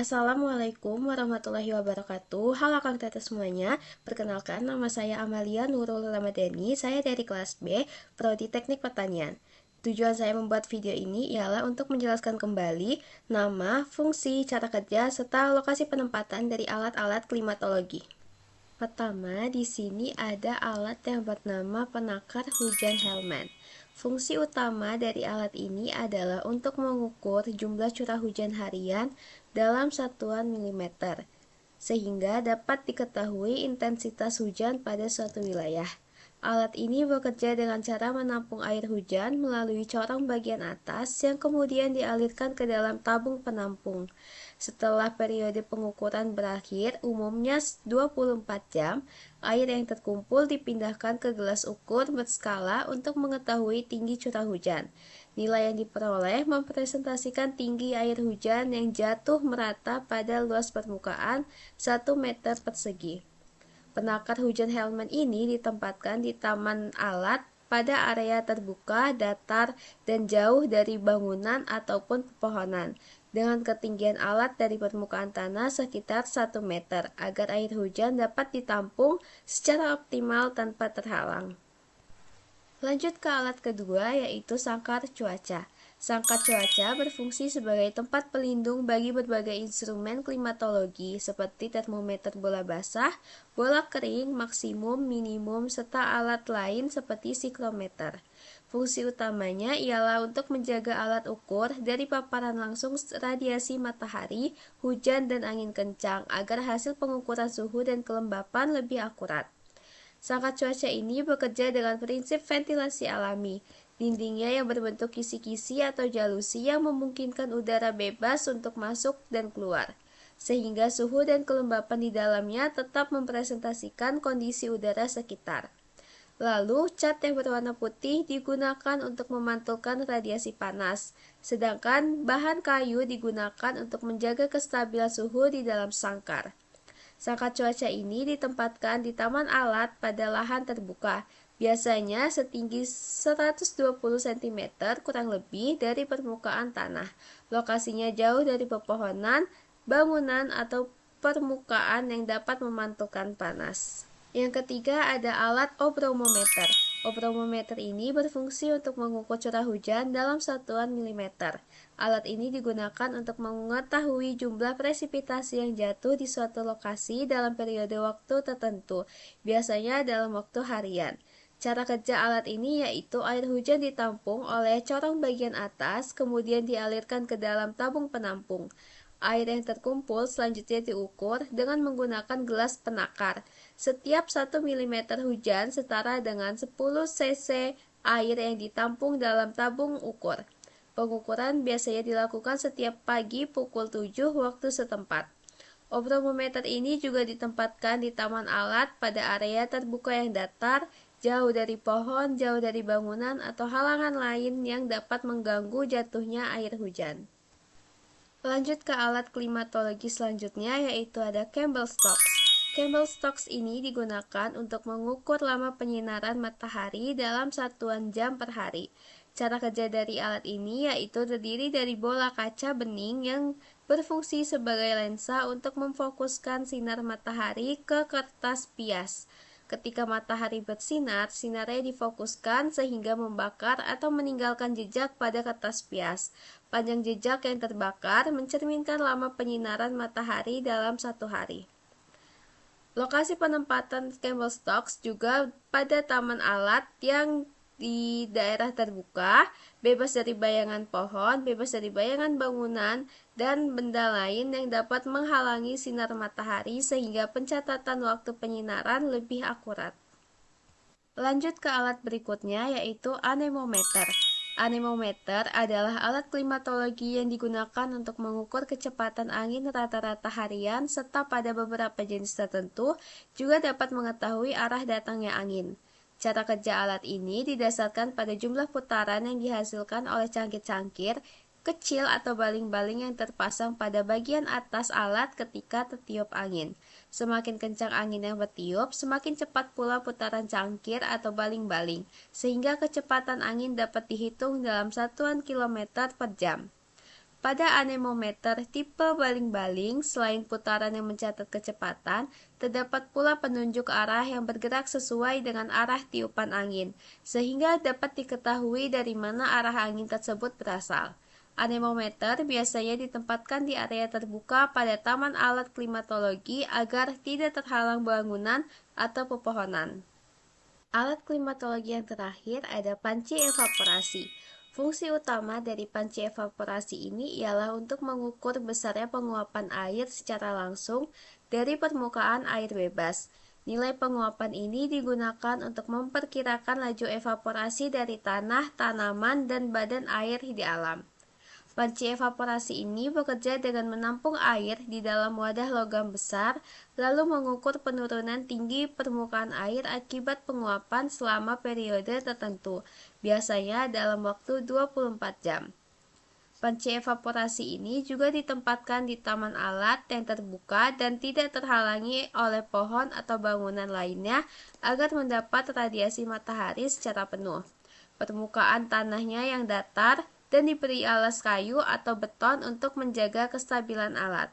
Assalamualaikum warahmatullahi wabarakatuh. Halo Kang Tete semuanya. Perkenalkan, nama saya Amalia Nurul Ramadhani. Saya dari kelas B, Prodi Teknik Pertanian. Tujuan saya membuat video ini ialah untuk menjelaskan kembali nama, fungsi, cara kerja, serta lokasi penempatan dari alat-alat klimatologi. Pertama, di sini ada alat yang bernama penakar hujan Hellman. Fungsi utama dari alat ini adalah untuk mengukur jumlah curah hujan harian dalam satuan milimeter, sehingga dapat diketahui intensitas hujan pada suatu wilayah. Alat ini bekerja dengan cara menampung air hujan melalui corong bagian atas yang kemudian dialirkan ke dalam tabung penampung. Setelah periode pengukuran berakhir, umumnya 24 jam, air yang terkumpul dipindahkan ke gelas ukur berskala untuk mengetahui tinggi curah hujan. Nilai yang diperoleh mempresentasikan tinggi air hujan yang jatuh merata pada luas permukaan 1 meter persegi. Penakar hujan Hellman ini ditempatkan di taman alat pada area terbuka, datar, dan jauh dari bangunan ataupun pepohonan, dengan ketinggian alat dari permukaan tanah sekitar 1 meter, agar air hujan dapat ditampung secara optimal tanpa terhalang. Lanjut ke alat kedua, yaitu sangkar cuaca. Sangkar cuaca berfungsi sebagai tempat pelindung bagi berbagai instrumen klimatologi seperti termometer bola basah, bola kering, maksimum, minimum, serta alat lain seperti siklometer. Fungsi utamanya ialah untuk menjaga alat ukur dari paparan langsung radiasi matahari, hujan, dan angin kencang agar hasil pengukuran suhu dan kelembapan lebih akurat. Sangkar cuaca ini bekerja dengan prinsip ventilasi alami. Dindingnya yang berbentuk kisi-kisi atau jalusi yang memungkinkan udara bebas untuk masuk dan keluar, sehingga suhu dan kelembapan di dalamnya tetap mempresentasikan kondisi udara sekitar. Lalu, cat yang berwarna putih digunakan untuk memantulkan radiasi panas, sedangkan bahan kayu digunakan untuk menjaga kestabilan suhu di dalam sangkar. Sangkar cuaca ini ditempatkan di taman alat pada lahan terbuka, biasanya setinggi 120 cm kurang lebih dari permukaan tanah. Lokasinya jauh dari pepohonan, bangunan, atau permukaan yang dapat memantulkan panas. Yang ketiga ada alat obromometer. Obromometer ini berfungsi untuk mengukur curah hujan dalam satuan milimeter. Alat ini digunakan untuk mengetahui jumlah presipitasi yang jatuh di suatu lokasi dalam periode waktu tertentu, biasanya dalam waktu harian. Cara kerja alat ini yaitu air hujan ditampung oleh corong bagian atas, kemudian dialirkan ke dalam tabung penampung. Air yang terkumpul selanjutnya diukur dengan menggunakan gelas penakar. Setiap 1 mm hujan setara dengan 10 cc air yang ditampung dalam tabung ukur. Pengukuran biasanya dilakukan setiap pagi pukul 7 waktu setempat. Obromometer ini juga ditempatkan di taman alat pada area terbuka yang datar, jauh dari pohon, jauh dari bangunan, atau halangan lain yang dapat mengganggu jatuhnya air hujan. Lanjut ke alat klimatologi selanjutnya, yaitu ada Campbell-Stokes. Campbell-Stokes ini digunakan untuk mengukur lama penyinaran matahari dalam satuan jam per hari. Cara kerja dari alat ini yaitu terdiri dari bola kaca bening yang berfungsi sebagai lensa untuk memfokuskan sinar matahari ke kertas pias. Ketika matahari bersinar, sinarnya difokuskan sehingga membakar atau meninggalkan jejak pada kertas pias. Panjang jejak yang terbakar mencerminkan lama penyinaran matahari dalam satu hari. Lokasi penempatan Campbell-Stokes juga pada taman alat yang di daerah terbuka, bebas dari bayangan pohon, bebas dari bayangan bangunan, dan benda lain yang dapat menghalangi sinar matahari sehingga pencatatan waktu penyinaran lebih akurat. Lanjut ke alat berikutnya, yaitu anemometer. Anemometer adalah alat klimatologi yang digunakan untuk mengukur kecepatan angin rata-rata harian serta pada beberapa jenis tertentu juga dapat mengetahui arah datangnya angin. Cara kerja alat ini didasarkan pada jumlah putaran yang dihasilkan oleh cangkir-cangkir kecil atau baling-baling yang terpasang pada bagian atas alat ketika tertiup angin. Semakin kencang angin yang bertiup, semakin cepat pula putaran cangkir atau baling-baling, sehingga kecepatan angin dapat dihitung dalam satuan kilometer per jam. Pada anemometer tipe baling-baling, selain putaran yang mencatat kecepatan, terdapat pula penunjuk arah yang bergerak sesuai dengan arah tiupan angin, sehingga dapat diketahui dari mana arah angin tersebut berasal. Anemometer biasanya ditempatkan di area terbuka pada taman alat klimatologi agar tidak terhalang bangunan atau pepohonan. Alat klimatologi yang terakhir ada panci evaporasi. Fungsi utama dari panci evaporasi ini ialah untuk mengukur besarnya penguapan air secara langsung dari permukaan air bebas. Nilai penguapan ini digunakan untuk memperkirakan laju evaporasi dari tanah, tanaman, dan badan air di alam. Panci evaporasi ini bekerja dengan menampung air di dalam wadah logam besar, lalu mengukur penurunan tinggi permukaan air akibat penguapan selama periode tertentu, biasanya dalam waktu 24 jam. Panci evaporasi ini juga ditempatkan di taman alat yang terbuka dan tidak terhalangi oleh pohon atau bangunan lainnya agar mendapat radiasi matahari secara penuh. Permukaan tanahnya yang datar dan diberi alas kayu atau beton untuk menjaga kestabilan alat.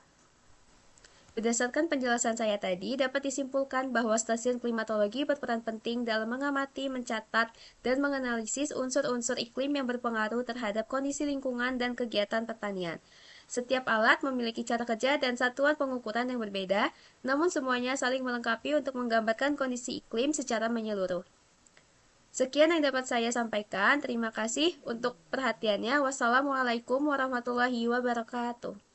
Berdasarkan penjelasan saya tadi, dapat disimpulkan bahwa stasiun klimatologi berperan penting dalam mengamati, mencatat, dan menganalisis unsur-unsur iklim yang berpengaruh terhadap kondisi lingkungan dan kegiatan pertanian. Setiap alat memiliki cara kerja dan satuan pengukuran yang berbeda, namun semuanya saling melengkapi untuk menggambarkan kondisi iklim secara menyeluruh. Sekian yang dapat saya sampaikan. Terima kasih untuk perhatiannya. Wassalamualaikum warahmatullahi wabarakatuh.